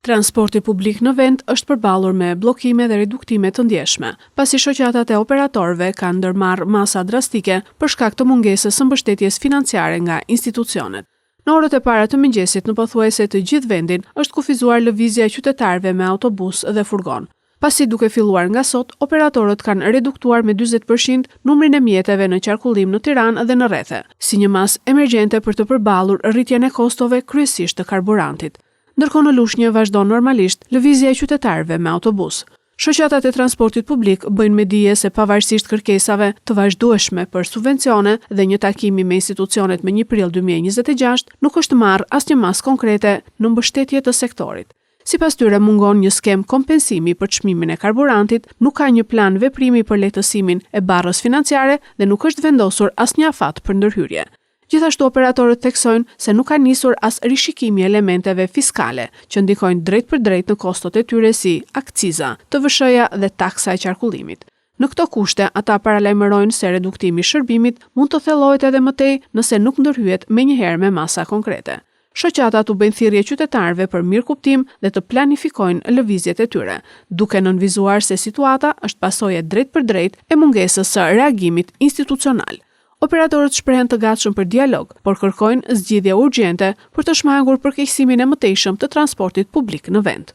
Transporti publik në vend është përballur me bllokime dhe reduktime të ndjeshme, pasi shoqatat e operatorëve kanë ndërmarrë masa drastike për shkak të mungesës së mbështetjes financiare nga institucionet. Në orët e para të mëngjesit në pothuajse të gjithë vendin është kufizuar lëvizja e qytetarëve me autobus dhe furgon. Pasi duke filluar nga sot, operatorët kanë reduktuar me 40% numrin e mjeteve në qarkullim në Tiranë dhe në rrethe, si një masë emergjente për të përballur rritjen e kostove kryesisht të karburantit. Ndërkohë në Lushnjë vazhdon normalisht lëvizja e qytetarëve me autobus. Shoqatat e transportit publik bëjnë me dije se pavarësisht kërkesave të vazhdueshme për subvencione dhe një takimi me institucionet më 1 prill 2026, nuk është marrë asnjë masë konkrete në mbështetje të sektorit. Sipas tyre mungon një skem kompensimi për çmimin e karburantit, nuk ka një plan veprimi për lehtësimin e barrës financiare dhe nuk është vendosur asnjë afat për ndërhyrje. Gjithashtu operatorët theksojnë se nuk ka nisur as rishikimi elementeve fiskale që ndikojnë drejt për drejt në kostot e tyre si akciza, TVSH-ja dhe taksa e qarkullimit. Në këto kushte, ata paralajmërojnë se reduktimi i shërbimit mund të thellohet edhe më tej nëse nuk ndërhyet menjëherë me masa konkrete. Shoqatat u bëjnë thirrje qytetarëve për mirëkuptim dhe të planifikojnë lëvizjet e tyre, duke nënvizuar se situata është pasojë drejt për drejt e mungesës së reagimit institucional. Operatorët shprehen të gatshëm për dialog, por kërkojnë zgjidhje urgjente për të shmangur përkeqësimin e mëtejshëm të transportit publik në vend.